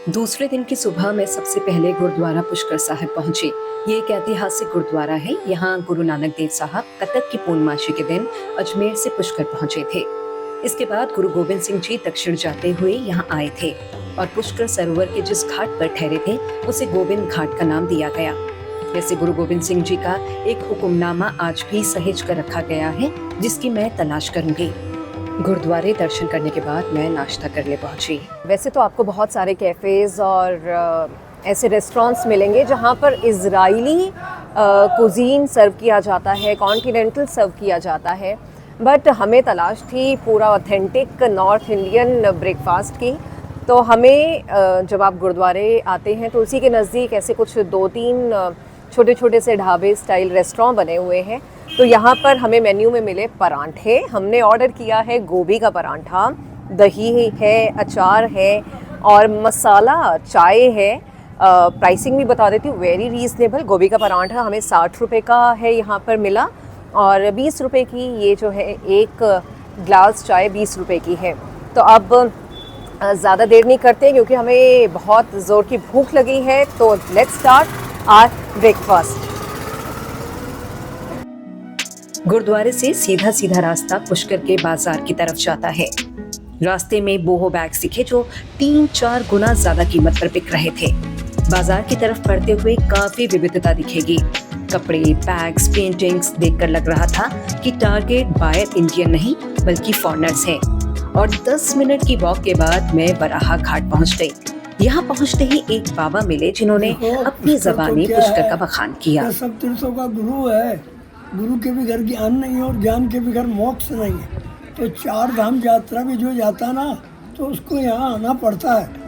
दूसरे दिन की सुबह मैं सबसे पहले गुरुद्वारा पुष्कर साहिब पहुंची। ये एक ऐतिहासिक गुरुद्वारा है। यहाँ गुरु नानक देव साहब कतक की पूर्णमासी के दिन अजमेर से पुष्कर पहुंचे थे। इसके बाद गुरु गोविंद सिंह जी दक्षिण जाते हुए यहाँ आए थे और पुष्कर सरोवर के जिस घाट पर ठहरे थे उसे गोविंद घाट का नाम दिया गया। वैसे गुरु गोविंद सिंह जी का एक हुक्मनामा आज भी सहेज कर रखा गया है, जिसकी मैं तलाश करूंगी। गुरुद्वारे दर्शन करने के बाद मैं नाश्ता करने पहुंची। वैसे तो आपको बहुत सारे कैफ़ेज़ और ऐसे रेस्टोरेंट्स मिलेंगे जहाँ पर इज़राइली कुज़ीन सर्व किया जाता है, कॉन्टिनेंटल सर्व किया जाता है। बट हमें तलाश थी पूरा ऑथेंटिक नॉर्थ इंडियन ब्रेकफास्ट की। तो हमें जब आप गुरुद्वारे आते हैं तो उसी के नज़दीक ऐसे कुछ 2-3 छोटे छोटे से ढाबे स्टाइल रेस्टोरेंट बने हुए हैं। तो यहाँ पर हमें मेन्यू में मिले परांठे। हमने ऑर्डर किया है गोभी का परांठा, दही है, अचार है और मसाला चाय है। प्राइसिंग भी बता देती हूँ, वेरी रीज़नेबल। गोभी का परांठा हमें 60 रुपये का है यहाँ पर मिला और 20 रुपये की ये जो है एक ग्लास चाय 20 रुपये की है। तो अब ज़्यादा देर नहीं करते क्योंकि हमें बहुत ज़ोर की भूख लगी है। तो लेट्स स्टार्ट आवर ब्रेकफास्ट। गुरुद्वारे से सीधा सीधा रास्ता पुष्कर के बाजार की तरफ जाता है। रास्ते में बोहो बैग्स दिखे जो 3-4 गुना ज्यादा कीमत पर बिक रहे थे। बाजार की तरफ बढ़ते हुए काफी विविधता दिखेगी। कपड़े, बैग्स, पेंटिंग्स देखकर लग रहा था कि टारगेट बायर इंडियन नहीं बल्कि फॉरेनर्स हैं। और 10 मिनट की वॉक के बाद मैं बराहा घाट पहुंच गई। यहाँ पहुंचते ही एक बाबा मिले जिन्होंने अपनी जबानी पुष्कर का बखान किया। सब तीर्थों का गुरु है। गुरु के भी घर ज्ञान नहीं है और ज्ञान के भी घर मोक्ष नहीं है। तो 4 धाम यात्रा भी जो जाता ना तो उसको यहाँ आना पड़ता है।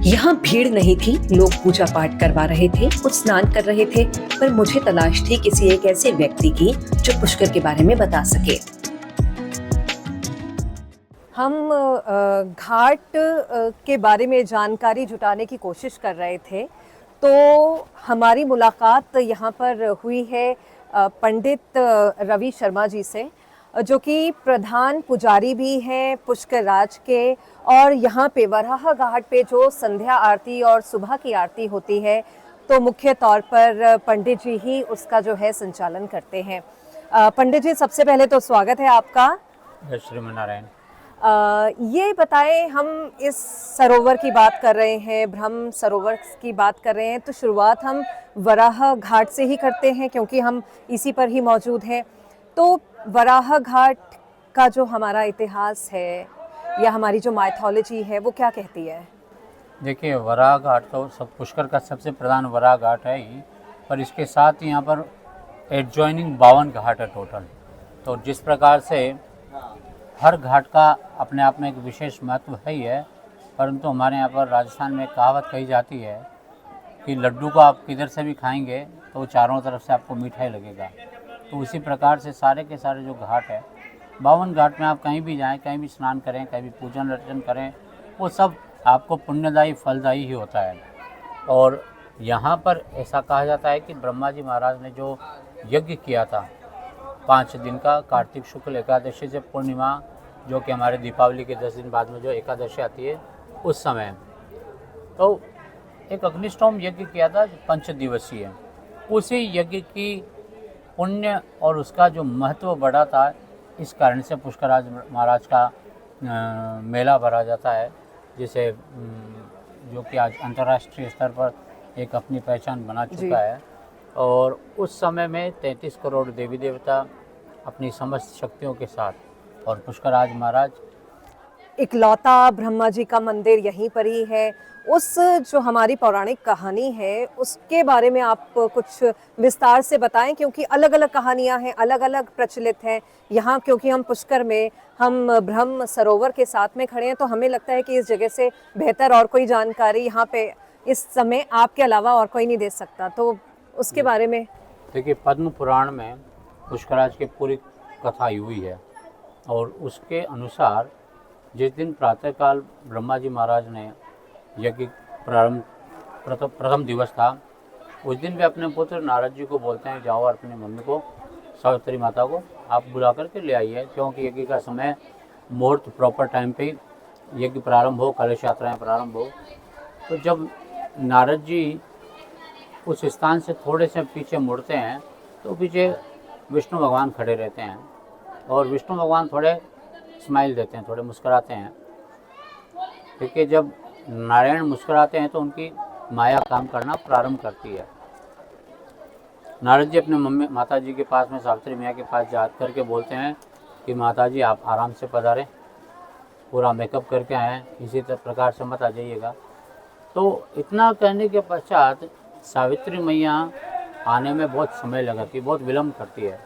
यहाँ भीड़ नहीं थी, लोग पूजा पाठ करवा रहे थे, कुछ स्नान कर रहे थे, पर मुझे तलाश थी किसी एक ऐसे व्यक्ति की जो पुष्कर के बारे में बता सके। हम घाट के बारे में जानकारी जुटाने की कोशिश कर रहे थे तो हमारी मुलाकात यहाँ पर हुई है पंडित रवि शर्मा जी से, जो कि प्रधान पुजारी भी हैं पुष्कर राज के। और यहाँ पे वराह घाट पे जो संध्या आरती और सुबह की आरती होती है तो मुख्य तौर पर पंडित जी ही उसका जो है संचालन करते हैं। पंडित जी, सबसे पहले तो स्वागत है आपका। श्रीमनारायण। ये बताएं, हम इस सरोवर की बात कर रहे हैं, ब्रह्म सरोवर की बात कर रहे हैं, तो शुरुआत हम वराह घाट से ही करते हैं क्योंकि हम इसी पर ही मौजूद हैं। तो वराह घाट का जो हमारा इतिहास है या हमारी जो माइथोलॉजी है वो क्या कहती है? देखिए, वराह घाट तो सब पुष्कर का सबसे प्रधान वराह घाट है ही, पर इसके साथ ही यहाँ पर एडजॉइनिंग 52 घाट है टोटल। तो जिस प्रकार से हर घाट का अपने आप में एक विशेष महत्व है ही है, परंतु हमारे यहाँ पर राजस्थान में कहावत कही जाती है कि लड्डू को आप किधर से भी खाएंगे तो चारों तरफ से आपको मीठा ही लगेगा। तो उसी प्रकार से सारे के सारे जो घाट है, 52 घाट में आप कहीं भी जाएं, कहीं भी स्नान करें, कहीं भी पूजन अर्चन करें, वो सब आपको पुण्यदायी फलदायी ही होता है। और यहाँ पर ऐसा कहा जाता है कि ब्रह्मा जी महाराज ने जो यज्ञ किया था 5 दिन का, कार्तिक शुक्ल एकादशी से पूर्णिमा, जो कि हमारे दीपावली के 10 दिन बाद में जो एकादशी आती है उस समय, तो एक अग्निष्टोम यज्ञ किया था 5 दिवसीय। उसी यज्ञ की पुण्य और उसका जो महत्व बढ़ा था, इस कारण से पुष्कराज महाराज का मेला भरा जाता है, जिसे जो कि आज अंतर्राष्ट्रीय स्तर पर एक अपनी पहचान बना चुका है। और उस समय में 33 करोड़ देवी देवता अपनी समस्त शक्तियों के साथ, और पुष्कराज महाराज इकलौता ब्रह्मा जी का मंदिर यहीं पर ही है। उस जो हमारी पौराणिक कहानी है उसके बारे में आप कुछ विस्तार से बताएं, क्योंकि अलग अलग कहानियां हैं, अलग अलग प्रचलित हैं यहाँ। क्योंकि हम पुष्कर में, हम ब्रह्म सरोवर के साथ में खड़े हैं, तो हमें लगता है कि इस जगह से बेहतर और कोई जानकारी यहाँ पे इस समय आपके अलावा और कोई नहीं दे सकता। तो उसके बारे में देखिए, पद्म पुराण में पुष्कराज की पूरी कथा हुई है और उसके अनुसार जिस दिन प्रातःकाल ब्रह्मा जी महाराज ने यज्ञ प्रारंभ प्रथम दिवस था, उस दिन वे अपने पुत्र नारद जी को बोलते हैं जाओ और अपनी मम्मी को, सावित्री माता को आप बुला करके ले आइए, क्योंकि यज्ञ का समय मुहूर्त प्रॉपर टाइम पे यज्ञ प्रारंभ हो, कलश यात्राएँ प्रारंभ हो। तो जब नारद जी उस स्थान से थोड़े से पीछे मुड़ते हैं तो पीछे विष्णु भगवान खड़े रहते हैं और विष्णु भगवान थोड़े स्माइल देते हैं, थोड़े मुस्कुराते हैं, क्योंकि जब नारायण मुस्कुराते हैं तो उनकी माया काम करना प्रारंभ करती है। नारद जी अपने मम्मी माता जी के पास में, सावित्री मैया के पास जा करके बोलते हैं कि माता जी आप आराम से पधारें, पूरा मेकअप करके आए हैं, इसी प्रकार से मत आ जाइएगा। तो इतना कहने के पश्चात सावित्री मैया आने में बहुत समय लगाती है, बहुत विलम्ब करती है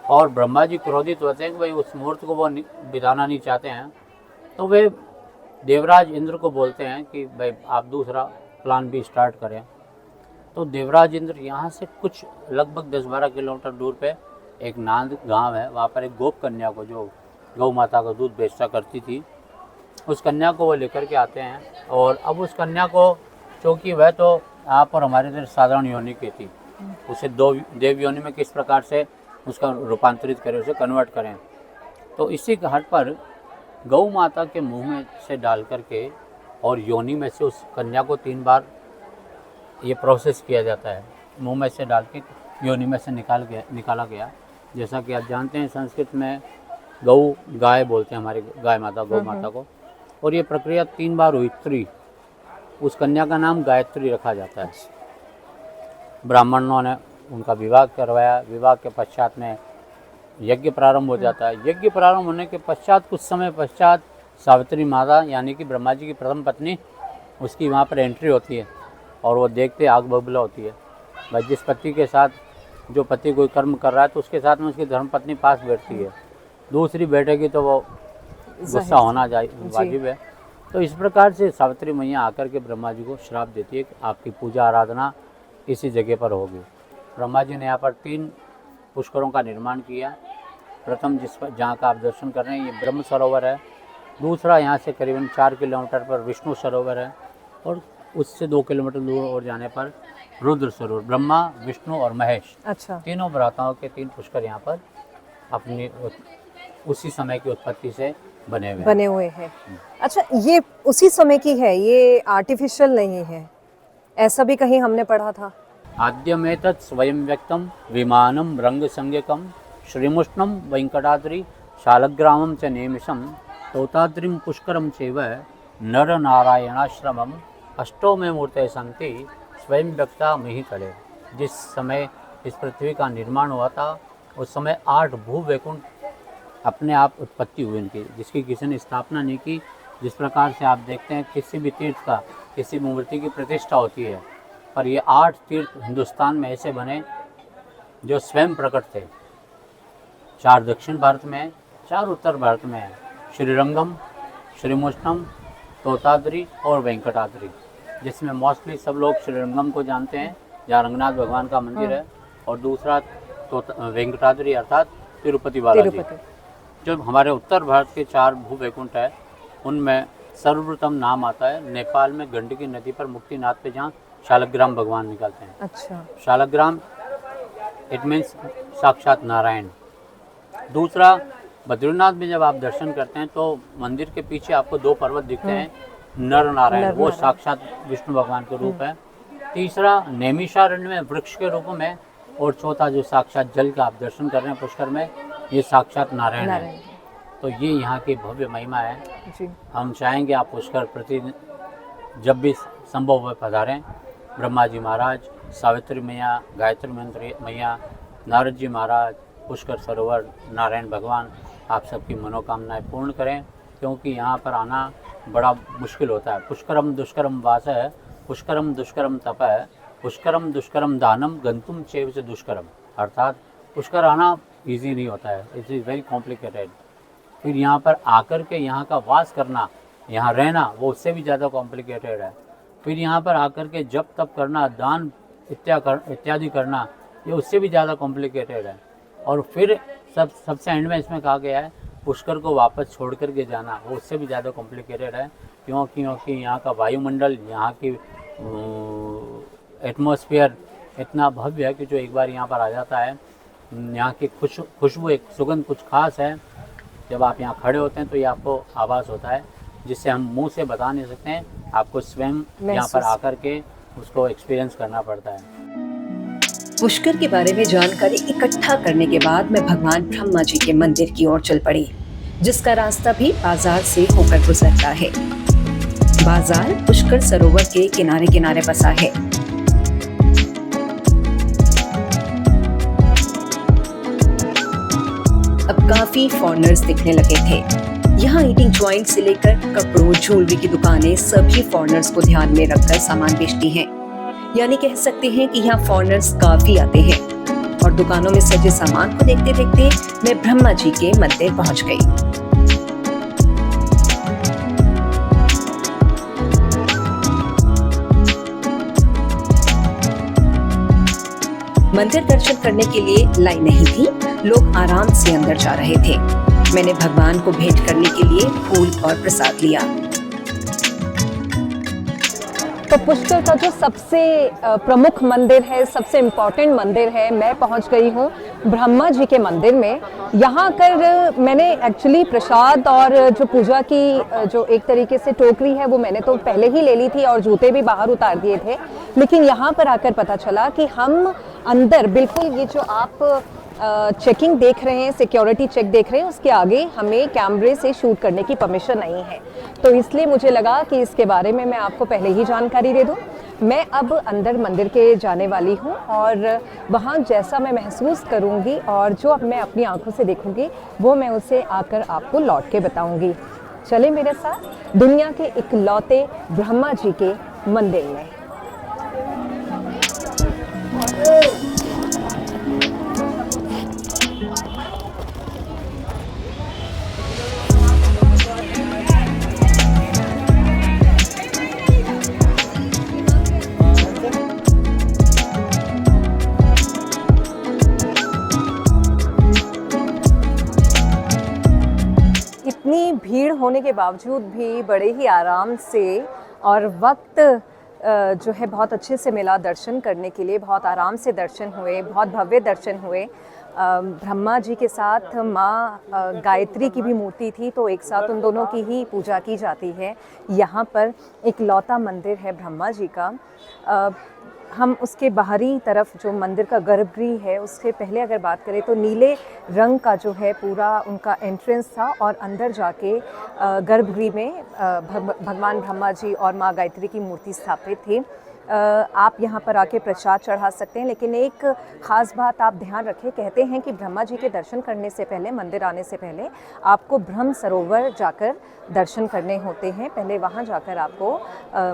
और ब्रह्मा जी क्रोधित होते हैं कि भाई उस मुहूर्त को वो बिताना नहीं चाहते हैं। तो वे देवराज इंद्र को बोलते हैं कि भाई आप दूसरा प्लान भी स्टार्ट करें। तो देवराज इंद्र यहाँ से कुछ लगभग 10-12 किलोमीटर दूर पे एक नांद गांव है, वहाँ पर एक गोप कन्या को, जो गौ माता का दूध बेचता करती थी, उस कन्या को वो लेकर के आते हैं। और अब उस कन्या को, चूँकि वह तो आप और हमारे इधर साधारण योनि की थी, उसे देव योनि में किस प्रकार से उसका रूपांतरित करें, उसे कन्वर्ट करें। तो इसी घाट पर गौ माता के मुंह में से डाल करके और योनि में से उस कन्या को 3 बार ये प्रोसेस किया जाता है, मुंह में से डाल के योनि में से निकाला गया। जैसा कि आप जानते हैं संस्कृत में गौ गाय बोलते हैं, हमारी गाय माता गौ माता को, और ये प्रक्रिया 3 बार हुई। त्री, उस कन्या का नाम गायत्री रखा जाता है। ब्राह्मणों ने उनका विवाह करवाया, विवाह के पश्चात में यज्ञ प्रारंभ हो जाता है। यज्ञ प्रारंभ होने के पश्चात कुछ समय पश्चात सावित्री माता यानी कि ब्रह्मा जी की प्रथम पत्नी, उसकी वहाँ पर एंट्री होती है और वो देखते आग बबूला होती है। भाई जिस पति के साथ जो पति कोई कर्म कर रहा है तो उसके साथ में उसकी धर्मपत्नी पास बैठती है, दूसरी बैठेगी तो वो गुस्सा होना वाजिब है। तो इस प्रकार से सावित्री मैया आकर के ब्रह्मा जी को श्राप देती है कि आपकी पूजा आराधना इसी जगह पर होगी। ब्रह्मा जी ने यहाँ पर 3 पुष्करों का निर्माण किया। प्रथम जिस पर जहाँ का आप दर्शन कर रहे हैं ये ब्रह्म सरोवर है, दूसरा यहाँ से करीबन 4 किलोमीटर पर विष्णु सरोवर है और उससे 2 किलोमीटर दूर और जाने पर रुद्र सरोवर, ब्रह्मा विष्णु और महेश, अच्छा, तीनों भ्राताओं के 3 पुष्कर यहाँ पर अपनी उसी समय की उत्पत्ति से बने हुए हैं। अच्छा, ये उसी समय की है, ये आर्टिफिशियल नहीं है, ऐसा भी कहीं हमने पढ़ा था। आद्यमेतत् स्वयं व्यक्तं विमानं रंगसंज्ञकं श्रीमुष्णं वेंकटाद्रि शालग्रामं च नेमिषं तोताद्रिं पुष्करं चैव नरनारायणाश्रमं अष्टौ में मूर्तयः सन्ति स्वयं व्यक्ता महीतले। जिस समय इस पृथ्वी का निर्माण हुआ था उस समय 8 भू वैकुंठ अपने आप उत्पत्ति हुई इनकी, जिसकी किसी ने स्थापना नहीं की। जिस प्रकार से आप देखते हैं किसी भी तीर्थ का, किसी भी मूर्ति की प्रतिष्ठा होती है, पर ये 8 तीर्थ हिंदुस्तान में ऐसे बने जो स्वयं प्रकट थे। 4 दक्षिण भारत में, 4 उत्तर भारत में है, श्रीरंगम, श्रीमुष्णम, तोताद्रि और वेंकटाद्रि, जिसमें मोस्टली सब लोग श्रीरंगम को जानते हैं जहाँ रंगनाथ भगवान का मंदिर है, और दूसरा वेंकटाद्रि अर्थात तिरुपति बालाजी। जो हमारे उत्तर भारत के 4 भू वैकुंठ है उनमें सर्वप्रथम नाम आता है नेपाल में गंडकी नदी पर मुक्तिनाथ पे, जहाँ शालग्राम भगवान निकलते हैं। अच्छा, शालग्राम इट मीन्स साक्षात नारायण। दूसरा, बद्रीनाथ में जब आप दर्शन करते हैं तो मंदिर के पीछे आपको 2 पर्वत दिखते हैं, नर नारायण, वो साक्षात विष्णु भगवान के रूप है। तीसरा, नैमिषारण्य में वृक्ष के रूप में, और चौथा जो साक्षात जल का आप दर्शन कर रहे हैं पुष्कर में, ये साक्षात नारायण है। तो ये यहाँ की भव्य महिमा है जी। हम चाहेंगे आप पुष्कर प्रति जब भी संभव हो पधारें। ब्रह्मा जी महाराज, सावित्री मैया, गायत्री मंत्री मैया, नारद जी महाराज, पुष्कर सरोवर, नारायण भगवान आप सबकी मनोकामनाएं पूर्ण करें, क्योंकि यहाँ पर आना बड़ा मुश्किल होता है। पुष्करम दुष्करम वास है, पुष्करम दुष्करम तप है, पुष्करम दुष्करम दानम गंतुम चैव च दुष्करम। अर्थात पुष्कर आना इजी नहीं होता है, इट इज़ वेरी कॉम्प्लिकेटेड। फिर यहाँ पर आकर के यहाँ का वास करना, यहाँ रहना, वो उससे भी ज़्यादा कॉम्प्लिकेटेड है। फिर यहाँ पर आकर के जप तप करना, दान इत्यादि करना, ये उससे भी ज़्यादा कॉम्प्लिकेटेड है। और फिर सबसे एंड में इसमें कहा गया है पुष्कर को वापस छोड़ कर के जाना, वो उससे भी ज़्यादा कॉम्प्लिकेटेड है, क्योंकि यहाँ का वायुमंडल, यहाँ की एटमॉस्फेयर इतना भव्य है कि जो एक बार यहाँ पर आ जाता है, यहाँ की खुशबू, एक सुगंध कुछ खास है। जब आप यहाँ खड़े होते हैं तो ये आपको आभास होता है, जिससे हम मुंह से बता नहीं सकते हैं, आपको स्वयं यहाँ पर आकर के उसको एक्सपीरियंस करना पड़ता है। पुष्कर के बारे में जानकारी इकट्ठा करने के बाद मैं भगवान ब्रह्मा जी के मंदिर की ओर चल पड़ी, जिसका रास्ता भी बाजार से होकर गुजरता है। बाजार पुष्कर सरोवर के किनारे किनारे बसा है। अब काफी फॉरेनर्स दिखने लगे थे। यहाँ ईटिंग जॉइंट से लेकर कपड़ों, ज्वेलरी की दुकानें सभी फॉरेनर्स को ध्यान में रखकर सामान बेचती हैं। यानी कह सकते हैं कि यहाँ फॉरेनर्स काफी आते हैं। और दुकानों में सजे सामान को देखते देखते मैं ब्रह्मा जी के मंदिर पहुंच गई। मंदिर दर्शन करने के लिए लाइन नहीं थी, लोग आराम से अंदर जा रहे थे। मैंने भगवान को भेंट करने के लिए फूल और प्रसाद लिया। तो पुष्कर का जो सबसे प्रमुख मंदिर है, सबसे इम्पोर्टेंट मंदिर है, मैं पहुंच गई हूं ब्रह्मा जी के मंदिर में। यहाँ आकर मैंने एक्चुअली प्रसाद और जो पूजा की जो एक तरीके से टोकरी है वो मैंने तो पहले ही ले ली थी और जूते भी बाहर उतार दिए थे। लेकिन यहाँ पर आकर पता चला कि हम अंदर बिल्कुल ये जो आप चेकिंग देख रहे हैं, सिक्योरिटी चेक देख रहे हैं, उसके आगे हमें कैमरे से शूट करने की परमिशन नहीं है। तो इसलिए मुझे लगा कि इसके बारे में मैं आपको पहले ही जानकारी दे दूं। मैं अब अंदर मंदिर के जाने वाली हूं और वहां जैसा मैं महसूस करूंगी और जो अब मैं अपनी आंखों से देखूंगी वो मैं उसे आकर आपको लौट के बताऊंगी। चले मेरे साथ दुनिया के इकलौते ब्रह्मा जी के मंदिर में। इतनी भीड़ होने के बावजूद भी बड़े ही आराम से और वक्त जो है बहुत अच्छे से मिला दर्शन करने के लिए। बहुत आराम से दर्शन हुए, बहुत भव्य दर्शन हुए। ब्रह्मा जी के साथ माँ गायत्री की भी मूर्ति थी, तो एक साथ उन दोनों की ही पूजा की जाती है। यहाँ पर एक लौता मंदिर है ब्रह्मा जी का। हम उसके बाहरी तरफ जो मंदिर का गर्भगृह है उससे पहले अगर बात करें तो नीले रंग का जो है पूरा उनका एंट्रेंस था और अंदर जाके गर्भगृह में भगवान ब्रह्मा जी और माँ गायत्री की मूर्ति स्थापित थी। आप यहाँ पर आके प्रसाद चढ़ा सकते हैं, लेकिन एक ख़ास बात आप ध्यान रखें, कहते हैं कि ब्रह्मा जी के दर्शन करने से पहले, मंदिर आने से पहले आपको ब्रह्म सरोवर जाकर दर्शन करने होते हैं। पहले वहाँ जाकर आपको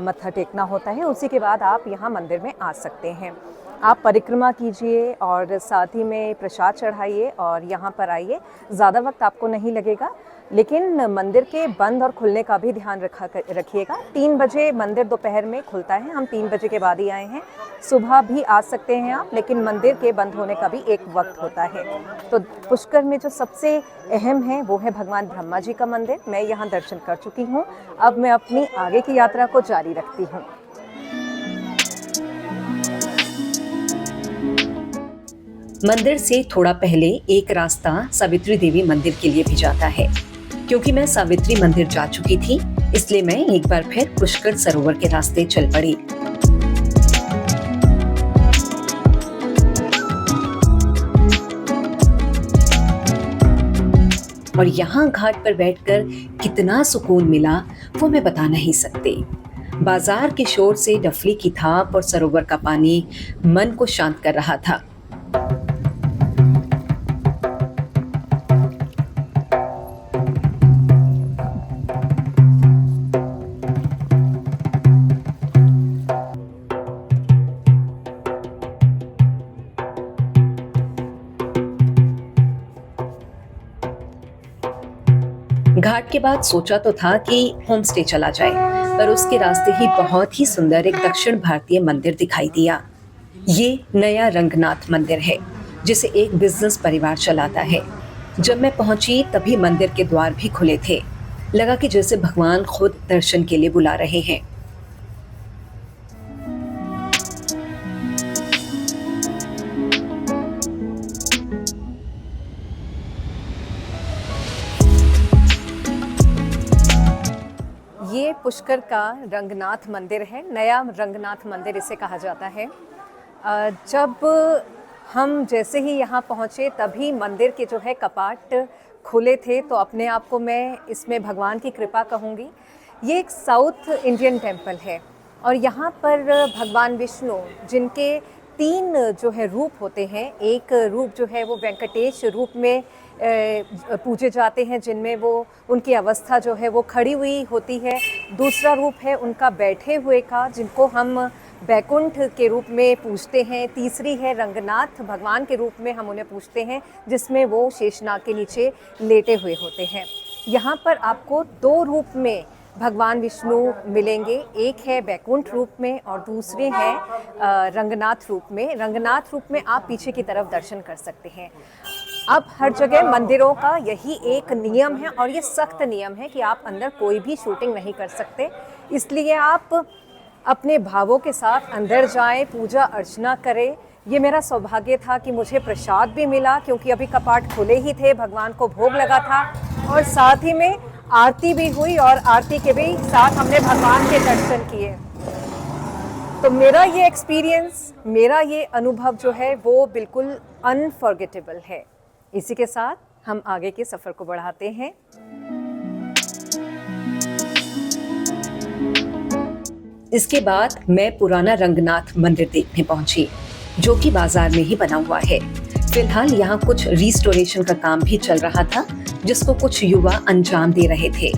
मत्था टेकना होता है, उसी के बाद आप यहाँ मंदिर में आ सकते हैं। आप परिक्रमा कीजिए और साथ ही में प्रसाद चढ़ाइए और यहाँ पर आइए। ज़्यादा वक्त आपको नहीं लगेगा, लेकिन मंदिर के बंद और खुलने का भी ध्यान रखिएगा। 3 बजे मंदिर दोपहर में खुलता है, हम 3 बजे के बाद ही आए हैं। सुबह भी आ सकते हैं आप, लेकिन मंदिर के बंद होने का भी एक वक्त होता है। तो पुष्कर में जो सबसे अहम है वो है भगवान ब्रह्मा जी का मंदिर। मैं यहाँ दर्शन कर चुकी हूँ, अब मैं अपनी आगे की यात्रा को जारी रखती हूँ। मंदिर से थोड़ा पहले एक रास्ता सावित्री देवी मंदिर के लिए भी जाता है। क्योंकि मैं सावित्री मंदिर जा चुकी थी, इसलिए मैं एक बार फिर पुष्कर सरोवर के रास्ते चल पड़ी। और यहाँ घाट पर बैठकर कितना सुकून मिला वो मैं बता नहीं सकती। बाजार के शोर से डफली की थाप और सरोवर का पानी मन को शांत कर रहा था। घाट के बाद सोचा तो था कि होम स्टे चला जाए, पर उसके रास्ते ही बहुत ही सुंदर एक दक्षिण भारतीय मंदिर दिखाई दिया। ये नया रंगनाथ मंदिर है, जिसे एक बिजनेस परिवार चलाता है। जब मैं पहुंची तभी मंदिर के द्वार भी खुले थे। लगा कि जैसे भगवान खुद दर्शन के लिए बुला रहे हैं। पुष्कर का रंगनाथ मंदिर है, नया रंगनाथ मंदिर इसे कहा जाता है। जब हम जैसे ही यहाँ पहुँचे तभी मंदिर के जो है कपाट खुले थे, तो अपने आप को मैं इसमें भगवान की कृपा कहूँगी। ये एक साउथ इंडियन टेम्पल है और यहाँ पर भगवान विष्णु जिनके 3 जो है रूप होते हैं, एक रूप जो है वो वेंकटेश रूप में पूजे जाते हैं, जिनमें वो उनकी अवस्था जो है वो खड़ी हुई होती है। दूसरा रूप है उनका बैठे हुए का, जिनको हम बैकुंठ के रूप में पूजते हैं। तीसरी है रंगनाथ भगवान के रूप में हम उन्हें पूजते हैं, जिसमें वो शेषनाग के नीचे लेटे हुए होते हैं। यहाँ पर आपको 2 रूप में भगवान विष्णु मिलेंगे, एक है बैकुंठ रूप में और दूसरे हैं रंगनाथ रूप में। रंगनाथ रूप में आप पीछे की तरफ दर्शन कर सकते हैं। अब हर जगह मंदिरों का यही एक नियम है और ये सख्त नियम है कि आप अंदर कोई भी शूटिंग नहीं कर सकते, इसलिए आप अपने भावों के साथ अंदर जाएं, पूजा अर्चना करें। ये मेरा सौभाग्य था कि मुझे प्रसाद भी मिला, क्योंकि अभी कपाट खुले ही थे, भगवान को भोग लगा था और साथ ही में आरती भी हुई और आरती के भी साथ हमने भगवान के दर्शन किए। तो मेरा ये एक्सपीरियंस, मेरा ये अनुभव जो है वो बिल्कुल अनफॉरगेटेबल है। इसी के साथ हम आगे के सफ़र को बढ़ाते हैं। इसके बाद मैं पुराना रंगनाथ मंदिर देखने पहुंची, जो कि बाजार में ही बना हुआ है। फिलहाल यहाँ कुछ रिस्टोरेशन का काम भी चल रहा था, जिसको कुछ युवा अंजाम दे रहे थे।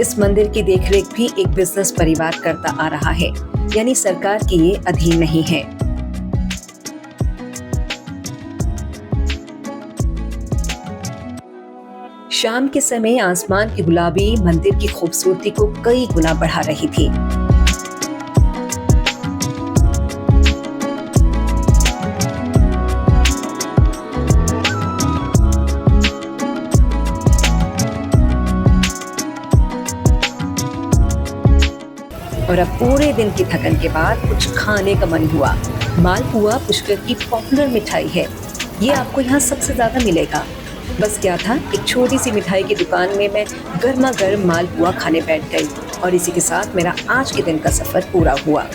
इस मंदिर की देखरेख भी एक बिजनेस परिवार करता आ रहा है, यानी सरकार की ये अधीन नहीं है। शाम के समय आसमान की गुलाबी मंदिर की खूबसूरती को कई गुना बढ़ा रही थी। और अब पूरे दिन की थकन के बाद कुछ खाने का मन हुआ। मालपुआ पुष्कर की पॉपुलर मिठाई है, ये आपको यहाँ सबसे ज्यादा मिलेगा। बस क्या था, एक छोटी सी मिठाई की दुकान में मैं गर्मा गर्म मालपुआ खाने बैठ गई और इसी के साथ मेरा आज के दिन का सफर पूरा हुआ।